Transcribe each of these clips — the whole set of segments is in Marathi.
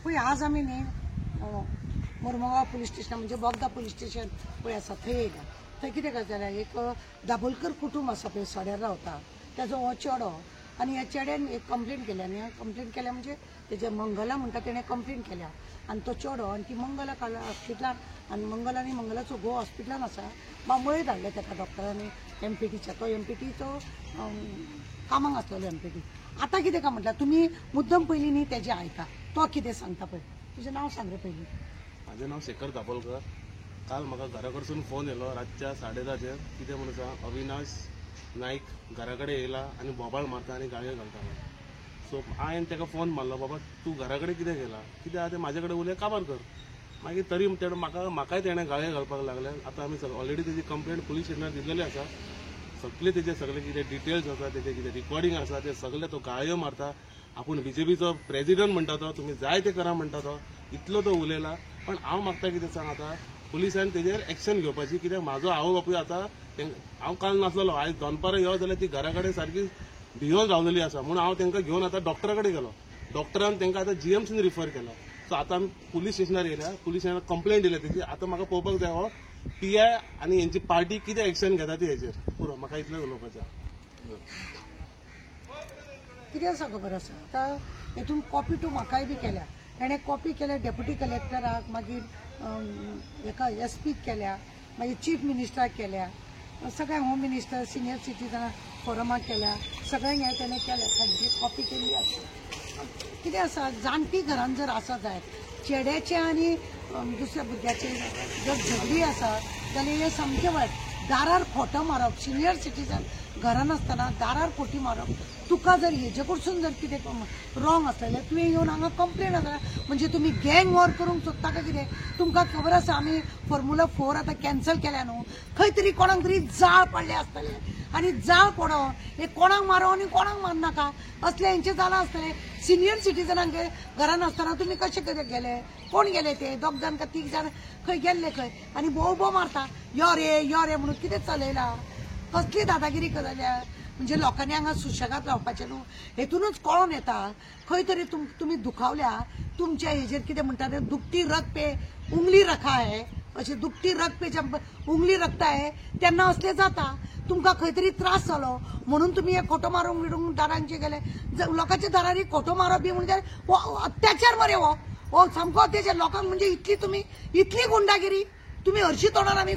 पळय आज आमी न्ही मुरमुगांव पुलीस स्टेशन म्हणजे बोगदा पुलीस स्टेशन पळय आसा थंय येयला. थंय कितें करता एक दाबोलकर कुटुंब आसा पळय सड्यार रावता ताजो हो चेडो आनी ह्या चेड्यान एक कंप्लेंट केल्या न्ही कंप्लेंट केल्या म्हणजे तेजे मंगला म्हणटा तेणें कंप्लेंट केल्या आनी तो चेडो आनी ती मंगला काडला हॉस्पिटलान आनी मंगल आनी मंगलाचो घोव हॉस्पिटलान आसा बांबोळे धाडले ताका डॉक्टरांनी एमपीटीच्या तो एमपीटीचो कामाक आसलेलो एमपीटी. आतां कितें काय म्हटल्यार तुमी मुद्दम पयलीं न्ही तेजें आयका तो कितें सांगता पळय. तुजें नांव सांग रे पयलीं. माझे नाव शेखर दाबोलकर. काल म्हाका घरा कडसून फोन येयलो रातच्या 10:30 कितें म्हणून सांग अविनाश नाईक घरा कडेन येयला आनी बोबाळ मारता आनी गाळयो घालता. सो हांवें ताका फोन मारलो बाबा तूं घरा कडेन कितें गेला कितें आहा तें म्हाजे कडेन उलय काबार कर. मागीर तरी म्हाकाय तेणें गाळयो घालपाक लागले. आतां आमी ऑलरेडी तेजी कंप्लेंट पुलीस स्टेशनार दिल्लेली आसा. सगळे तेजे सगळे कितें डिटेल्स आसा तेजे कितें रिकॉर्डिंग आसा ते सगळे तो गाळयो मारता. आपूण बीजेपीचो प्रेसिडेंट म्हणटा तो तुमी जाय ते करा म्हणटा तो इतलो तो उलयला. पण हांव मागता कितें सांग आतां पुलिसांनी तेजेर एक्शन घेवपाची कित्याक म्हाजो आवय बापूय आतां हांव काल नासलेलो आयज दनपारां यो जाल्यार ती घरा कडेन सारकी भियोन रावलेली आसा म्हणून हांव तांकां घेवन आतां डॉक्टरा कडेन गेलो. डॉक्टरान तांकां आतां जीएमसीन रिफर केला. सो आतां आमी पुलीस स्टेशनार येयल्या पुलिसांनी कंप्लेंट दिल्या तेजी. आतां म्हाका पळोवपाक जाय हो पीआय आनी हेंची पार्टी कितें एक्शन घेता ती हेजेर पुरो म्हाका इतलें उलोवपाचें. कितें आसा खबर आसा आतां हेतून कॉपी टू म्हाकाय बी केल्या ताणें कॉपी केल्या डेप्युटी कलेक्टराक मागीर एका एसपीक केल्या मागीर चीफ मिनिस्टराक केल्या सगळ्या होम मिनिस्टर सिनियर सिटीजन फोरमाक केल्या सगळ्यांक हे तेणें केल्या तांची कॉपी केल्ली आसा. कितें आसा जाणटी घरान जर आसा जाय चेड्याचे आनी दुसऱ्या भुरग्याचे जर झगडी आसा जाल्यार हे सामकें वायट. दारार खोटो मारप सिनियर सिटीजन घरान आसतना दारार खोटी मारप तुका जर हेजे कडसून जर कितें रॉंग आसलेलें तुवें येवन हांगा कंप्लेन आसा म्हणजे तुमी गँग वॉर करूंक सोदता काय कितें. तुमकां खबर आसा आमी फॉर्म्युला 4 आतां कॅन्सल केल्या न्हू. खंय तरी कोणाक तरी जाळ पडलें आसतलें आनी जाळ पडोवन हे कोणाक मारो आनी कोणाक मारनाका असलें हेंचें जालां आसतलें. सिनियर सिटीजनांक घरान आसतना तुमी कशे कशें गेले कोण गेले ते 2 जाण काय 3 जाण खंय गेल्ले खंय आनी बोव मारता यो रे म्हणून कितें चलयला कसली दादागिरी करल्या. म्हणजे लोकांनी हांगा सुशेगाद रावपाचें न्हू. हेतूनच कळोन येता खंय तरी तुमी दुखावल्या तुमच्या हेजेर कितें म्हणटा ते दुखती रग पे उंगली रखा है अशें दुखती रग पे उंगली रखता है तेन्ना असलें जाता. तुमकां खंय तरी त्रास जालो म्हणून तुमी हे खोटो मारूंक बिडूंक दारांचे गेले. लोकांच्या दारांनी खोटो मारप बी म्हणजे हो अत्याचार मरे हो सामको अत्याचार लोकांक. म्हणजे इतली गुंडागिरी तुम्ही हरशी तोंडान आमी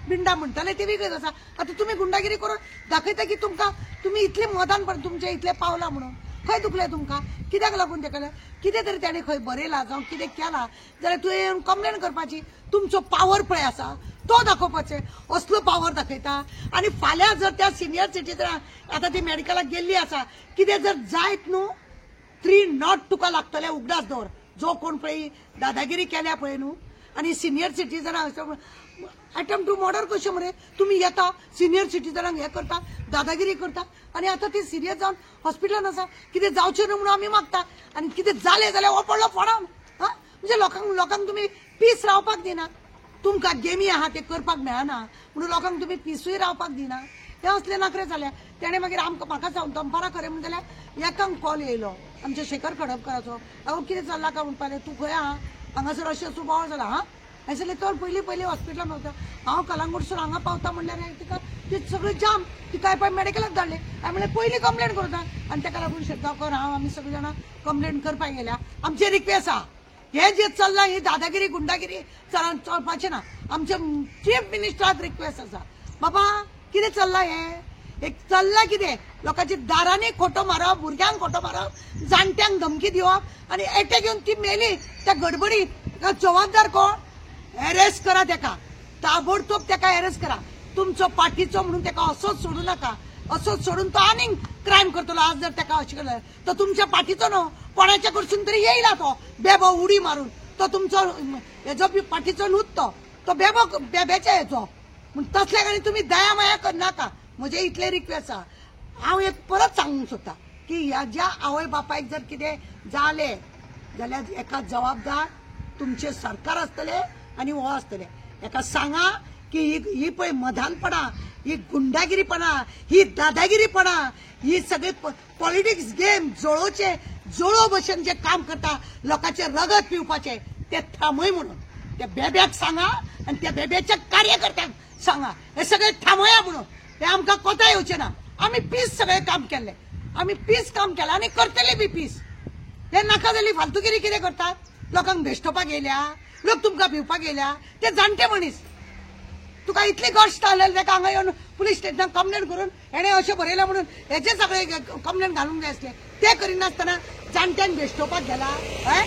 बिंडा म्हणटाले ते वेगळेच आसा. आतां तुमी गुंडागिरी करून दाखयता की तुमी इतले मदान पण तुमचे इतले पावला म्हणून खंय दुखले तुमकां कित्याक लागून ते केलें. कितें तरी ताणें खंय बरयलां जावं कितें केलां जाल्यार तुवें येवन कंप्लेन करपाची. तुमचो पावर पळय आसा तो दाखोवपाचो असलो पावर दाखयता. आनी फाल्यां जर त्या सिनियर सिटीजनाक आतां ती मेडिकलाक गेल्ली आसा कितें जर जायत न्हू 3 नॉट तुका लागतले उगडास दवर जो कोण पळय दादागिरी केल्या पळय न्हू. आनी सिनियर सिटीजनाक अटेम्प्ट टू मर्डर कशें मरे तुमी येता सिनियर सिटीजनाक हे करता दादागिरी करता आनी आतां ती सिरियस जावन हॉस्पिटलान आसा. कितें जावचें न्हू म्हणून आमी मागता आनी कितें जालें जाल्यार हो पडलो फोडावन. म्हणजे लोकांक तुमी पीस रावपाक दिना. तुमकां गेमी आहा ते करपाक मेळना म्हणून लोकांक तुमी पिसूय रावपाक दिना. हे असले नखरे जाल्या. तेणें मागीर म्हाका दनपारां खरें म्हणून जाल्यार एकांक कॉल येयलो आमच्या शेखर खडपकराचो. कितें चल्लां काय म्हणपालें तूं खंय आहा हांगासर अशें सुबाव जाला हांवें सांगलें तो पयलीं हॉस्पिटलान वता हांव कलांगूटसून हांगा पावता म्हणल्यार तिका ते सगळें जाम तिका पाय मेडिकलाक धाडलें. हांवें म्हणलें पयलीं कंप्लेन करता आनी ताका लागून शेतगांवकर हांव आमी सगळीं जाणां कंप्लेन करपाक गेल्या. आमची रिक्वेस्ट आहा हे जे चल्लां ही दादागिरी गुंडागिरी चलपाचें ना. आमच्या चीफ मिनिस्टराक रिक्वेस्ट आसा बाबा कितें चल्लां हे चल्लां कितें लोकांची दारांनी खोटो मारप भुरग्यांक खोटो मारप जाणट्यांक धमकी दिवप आनी एटॅक येवन ती मेली त्या गडबडी जबाबदार कोण. अरेस्ट करा ताका ताबडतोब ताका अरेस्ट करा. तुमचो पाठीचो म्हणून ताका असोच सोडू नाका. असोच सोडून तो आनीक क्रायम करतलो. आज जर ताका अशें केलें तो तुमच्या पाठीचो न्हू कोणाच्या कडसून तरी येयला तो बेबो उडी मारून तो तुमचो हेजो पाठीचो न्हूच तो बेब्याच्या हेचो म्हूण तसल्या गाणी तुमी दया माया करनाका. म्हजे इतले रिक्वेस्ट आहा. हांव एक परत सांगूंक सोदता की ह्या ज्या आवय बापायक जर कितें जालें जाल्यार एका जबाबदार तुमचे सरकार आसतले आनी हो आसतले. एका सांगा की ही पळय मधानपणा ही गुंडागिरीपणा ही दादागिरीपणा ही सगळी पॉलिटिक्स गेम जोळो भशेन जे काम करता लोकांचे रगत पिवपाचे ते थांबय म्हणून त्या बेब्याक सांगा आणि त्या बेब्याच्या कार्यकर्त्यांक सांगा हे सगळे थांबया म्हणून हे आमकां कोता येवचे ना आम्ही पीस सगळे काम केले आम्ही पीस काम केलं आणि करतले बी पीस हे नाका जाली फालतूगिरी कितें करतात लोकांक भेश्टोवपाक गेल्या लोक तुमकां भिवपाक गेल्या ते जाणटे मनीस तुका इतली गोश्ट आलेली ताका हांगा येवन पुलीस स्टेशनाक कंप्लेंट करून हेणे अशें बरयलें म्हणून हेचे सगळे कंप्लेंट घालूंक जाय आसले ते करिनासतना जाणट्यांक भेश्टोवपाक गेला हय